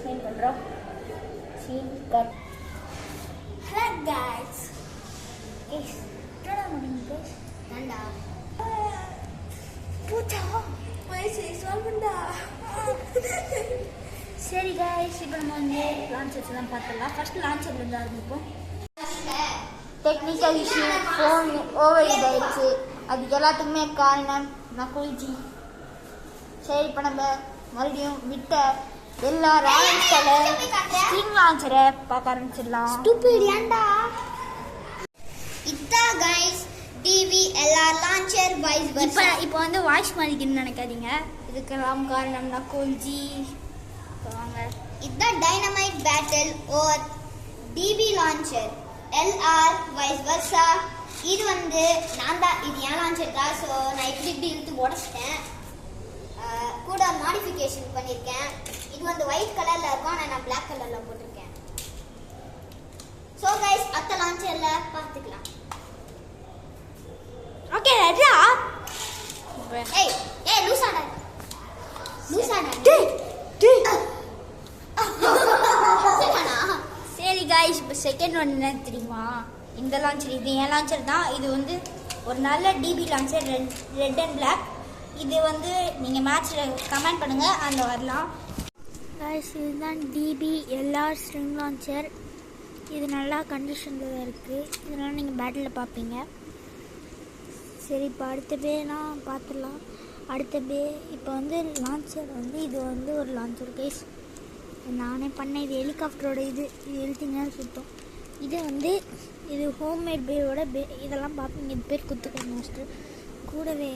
Explain பண்ணுறோம். Scene cut. Hello guys. என்னடா முடியுங்க நண்டா பூச்சா சொல்லுண்டா. சரி கைஸ், இப்போ நம்ம வந்து லான்ச்சர்ஸ் தான் பார்த்துடலாம். ஃபர்ஸ்ட் லான்ச்சர்லேருந்து ஆரம்பிப்போம். Technical issue, phone over heat ஆயிடுச்சு. அதுக்கு எல்லாத்துக்குமே காரணம் நகுல்ஜி. சரி, இப்போ நம்ம மறுபடியும் விட்ட எல்லா ராயல் கலர் ஸ்ட்ரிங் லான்ச்சரை பார்க்க ஆரம்பிச்சிடலாம். ஸ்டூபிட் ஏண்டா இத்தா guys DVLR launcher vice versa. இப்போ வந்து வாய்ஸ் மாறிக்கணும்னு நினைக்காதீங்க. இதுக்கெல்லாம் காரணம் நகுல்ஜி. வாங்க, இதுதான் dynamite battle or DV launcher LR vice versa. இது வந்து நான் தான், இது ஏன் லான்ச்சர் தான். ஸோ நான் இப்படி இழுத்து உடச்சிட்டேன். கூட மாடிஃபிகேஷன் பண்ணியிருக்கேன். இது வந்து ஒயிட் கலரில் இருக்கும், ஆனால் நான் பிளாக் கலரில் போட்டிருக்கேன். ஸோ கைஸ், அத்த லான்ச்சரில் பார்த்துக்கலாம். ஓகே ரெடியா? ஏய் ஏய் லூசாடா சரி கைஸ், இப்போ செகண்ட் ஒன் என்ன தெரியுமா? இந்த லான்ச்சர், இது என் லான்ச்சர் தான். இது வந்து ஒரு நல்ல DP launcher, red and black. இது வந்து நீங்கள் மேட்ச்சில் கமெண்ட் பண்ணுங்கள், அந்த வரலாம். கைஸ், இதுதான் DVLR ஸ்ட்ரிங் லான்ச்சர். இது நல்லா கண்டிஷனில் தான் இருக்குது. இதனால் நீங்கள் பேட்டில் பார்ப்பீங்க. சரி, இப்போ அடுத்த பேலாம் பார்த்துடலாம். அடுத்த பே இப்போ வந்து லான்ச்சர் வந்து இது வந்து ஒரு லான்ச்சர் கைஸ். நானே பண்ணேன். இது ஹெலிகாப்டரோட இது எழுத்திங்கன்னா சுத்தம். இது வந்து இது ஹோம்மேட் பேயோட இதெல்லாம் பார்ப்பீங்க. இது பேர் குத்துக்கல் மாஸ்டர். கூடவே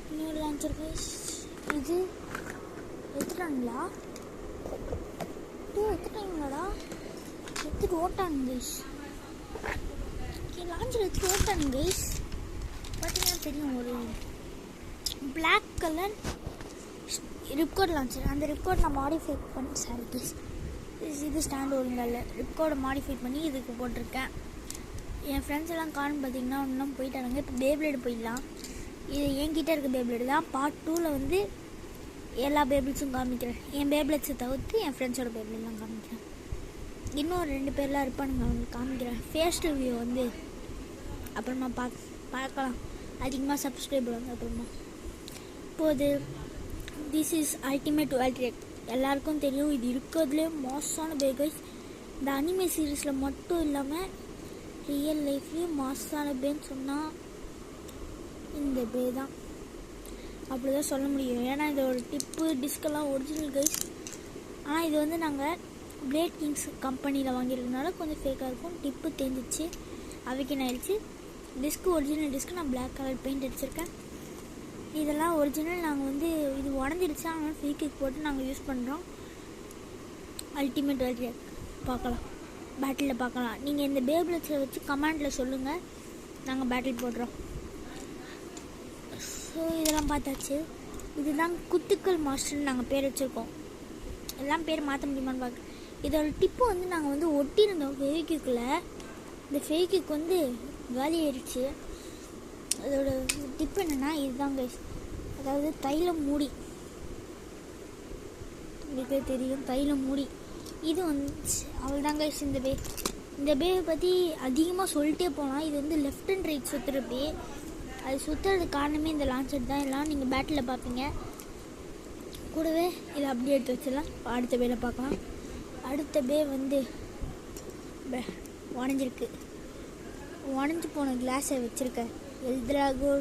இன்னொரு லான்ச்சர் கைஸ். இது எடுத்துட்டாங்களா? எடுத்துட்டாங்களாடா? எடுத்துட்டு ஓட்டாங்க கைஸ். லான்ச்சர் எடுத்துட்டு ஓட்டாங்க கைஸ். பார்த்தீங்கன்னா தெரியும், ஒரு பிளாக் கலர் ரிப்கோட் லான்ச்சர். அந்த ரிப்கோட் நான் மாடிஃபை பண்ணி, சாரி கைஸ், இது ஸ்டாண்ட் ஒழுங்கல்ல, ரிப்கோடை மாடிஃபை பண்ணி இதுக்கு போட்டிருக்கேன். என் ஃப்ரெண்ட்ஸ் எல்லாம் காணும் பார்த்தீங்கன்னா இன்னும் போயிட்டாங்க. இப்போ பேப்ளேடு போயிடலாம். இது என்கிட்ட இருக்க பேப்ளேடு தான். பார்ட் 2ல் வந்து எல்லா பேபிள்ஸும் காமிக்கிறேன். என் பேப்ளேட்ஸை தவிர்த்து என் ஃப்ரெண்ட்ஸோட பேப்ளேட்லாம் காமிக்கிறேன். இன்னும் 2 பேர்லாம் இருப்பானுங்க, அவங்களுக்கு காமிக்கிறேன். ஃபேஸ் ரிவ்யூ வந்து அப்புறமா பார்க்கலாம். அதிகமாக சப்ஸ்கிரைபர் வந்து அப்புறமா. இப்போது திஸ் இஸ் அல்டிமேட் வேல்ட்ரேட். எல்லாருக்கும் தெரியும், இது இருக்கிறதுலே மாஸான பேகைஸ். இந்த அனிமே சீரீஸில் மட்டும் இல்லாமல் ரியல் லைஃப்லேயும் மாஸான பேன்னு சொன்னால் இந்த பே தான். அப்படி தான் சொல்ல முடியும். ஏன்னா இதோட டிப்பு டிஸ்கெல்லாம் ஒரிஜினல் கைஸ். ஆனால் இது வந்து நாங்கள் பிளேட் கிங்ஸ் கம்பெனியில் வாங்கியிருக்கனால கொஞ்சம் ஃபேக்காக இருக்கும். டிப்பு தேஞ்சிச்சு, அவைக்கு ஆயிடுச்சு. டிஸ்க்கு ஒரிஜினல் டிஸ்க்கு நான் பிளாக் கலர் பெயிண்ட் அடிச்சிருக்கேன். இதெல்லாம் ஒரிஜினல். நாங்கள் வந்து இது உடஞ்சிடுச்சு, அதனால் ஃபேக்கு போட்டு நாங்கள் யூஸ் பண்ணுறோம். அல்டிமேட் வேல்ட்ரேட் பார்க்கலாம், பேட்டிலில் பார்க்கலாம். நீங்கள் இந்த பேப்ளெட்ஸை வச்சு கமெண்டில் சொல்லுங்கள், நாங்கள் பேட்டில் போடுறோம். ஸோ இதெல்லாம் பார்த்தாச்சு. இதுதான் குத்துக்கல் மாஸ்டர்னு நாங்கள் பேர் வச்சுருக்கோம். எல்லாம் பேர் மாற்ற முடியுமான்னு பார்க்க. இதோட டிப்பு வந்து நாங்கள் வந்து ஒட்டியிருந்தோம் ஃபெவிக்விக்கில். இந்த ஃபெவிக்விக் வந்து காலி ஆயிடுச்சு. அதோட டிப்பு என்னென்னா இதுதான் கைஸ். அதாவது தைலம் மூடி, இதுக்கே தெரியும், தைலம் மூடி. இது வந்து அவள்தான் கைஸ். இந்த பேவை பற்றி அதிகமாக சொல்லிட்டே போனால் இது வந்து லெஃப்ட் அண்ட் ரைட் சுற்றுற பே. அது சுற்றுறதுக்கு காரணமே இந்த லான்ச்சர் தான். எல்லாம் நீங்கள் பேட்டில் பார்ப்பீங்க. கூடவே இதை அப்படியே எடுத்து வச்சிடலாம். அடுத்த பேல பார்க்கலாம். அடுத்த பே வந்து உடஞ்சிருக்கு. உடஞ்சி போன கிளாஸை வச்சுருக்கேன். எல்ட்ராகோ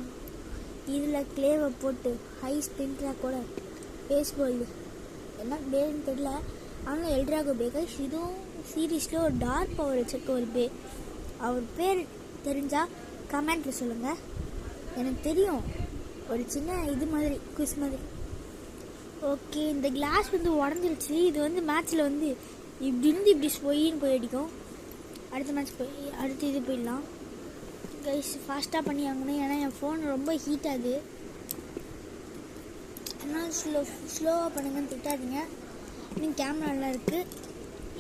இதில் கிளேவை போட்டு ஹை ஸ்பின்ட்ராக்கோட பேஸ்பால் என்ன பேன்னு தெரியல, ஆனால் எல்ட்ராகோ பே கைஸ். இதுவும் சீரீஸில் ஒரு டார்க் பவர் வச்சுருக்க ஒரு பே. அவர் பேர் தெரிஞ்சால் கமெண்ட்டில் சொல்லுங்கள். எனக்கு தெரியும், ஒரு சின்ன இது மாதிரி குவிஸ் மாதிரி. ஓகே, இந்த கிளாஸ் வந்து உடஞ்சிருச்சு. இது வந்து மேட்ச்சில் வந்து இப்படி ஸ்பொயின்னு போய் அடிக்கும். அடுத்த மேட்ச் அடுத்து இது போயிடலாம் கைஸ். ஃபாஸ்ட்டாக பண்ணி ஆகணும், ஏன்னா என் ஃபோன் ரொம்ப ஹீட் ஆகுது. அதனால் ஸ்லோவாக பண்ணுங்கன்னு திட்டாதீங்க. இன்னும் கேமராலாம் இருக்குது.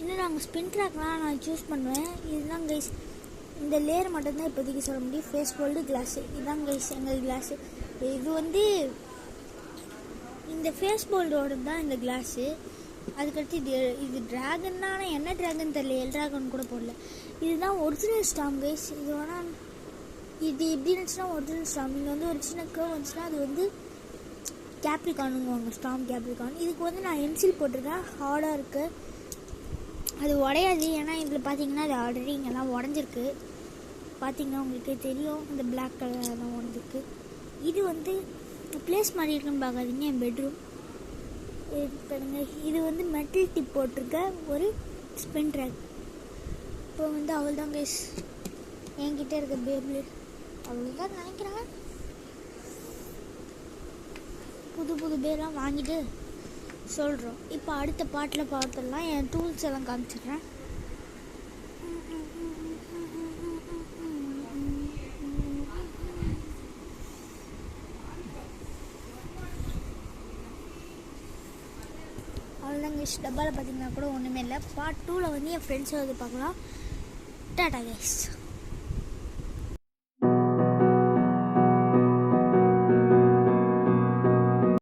இன்னும் நாங்கள் ஸ்பின் ட்ராக்லாம் நான் சூஸ் பண்ணுவேன். இதுதான் கைஸ். இந்த லேயர் மட்டும்தான் இப்போதைக்கு சொல்ல முடியும். ஃபேஸ் போல்டு கிளாஸு இதுதான் கைஸ் எங்கள் கிளாஸு. இது வந்து இந்த ஃபேஸ் போல்டோட தான் இந்த கிளாஸு. அதுக்கடுத்து இது ட்ராகன்னா, ஆனால் என்ன ட்ராகன் தெரியல, எல் ட்ராகன் கூட போடல. இதுதான் ஒரிஜினல் ஸ்டாம் கைஸ். இது வேணால் இது எப்படி இருந்துச்சுன்னா ஒரிஜினல் ஸ்டாம். இங்கே வந்து ஒரு சின்ன கர்வ் வந்துச்சுன்னா அது வந்து கேப்ரிகானுங்குவாங்க, ஸ்டாம் கேப்ரிகான். இதுக்கு வந்து நான் என்சில் போட்டிருக்கேன், ஹார்டாக இருக்குது, அது உடையாது. ஏன்னா இதில் பார்த்தீங்கன்னா அது ஆல்ரெடி இங்கெல்லாம் உடஞ்சிருக்கு. பார்த்தீங்கன்னா உங்களுக்கு தெரியும், இந்த பிளாக் கலர்லாம் உடஞ்சிருக்கு. இது வந்து பிளேஸ் மாதிரி இருக்குன்னு பார்க்காதீங்க, என் பெட்ரூம் பாருங்க. இது வந்து மெட்டல் டிப் போட்டிருக்க ஒரு ஸ்பின் ட்ராக். இப்போ வந்து அவள் தான் கைஸ் என்கிட்ட இருக்க பேப்ளேட், அவ்வளோதான் நினைக்கிறேன். புது புது பேர்லாம் வாங்கிட்டு சொல்கிறோம். இப்போ அடுத்த பாட்டில் பார்த்துடலாம். என் டூல்ஸ் எல்லாம் காமிச்சிடுறேன். அவ்வளோதான் கைஸ். டப்பாவில் பார்த்தீங்கன்னா கூட ஒன்றுமே இல்லை. பார்ட் 2ல் வந்து என் ஃப்ரெண்ட்ஸை வந்து பார்க்கலாம். டாடா கைஸ்.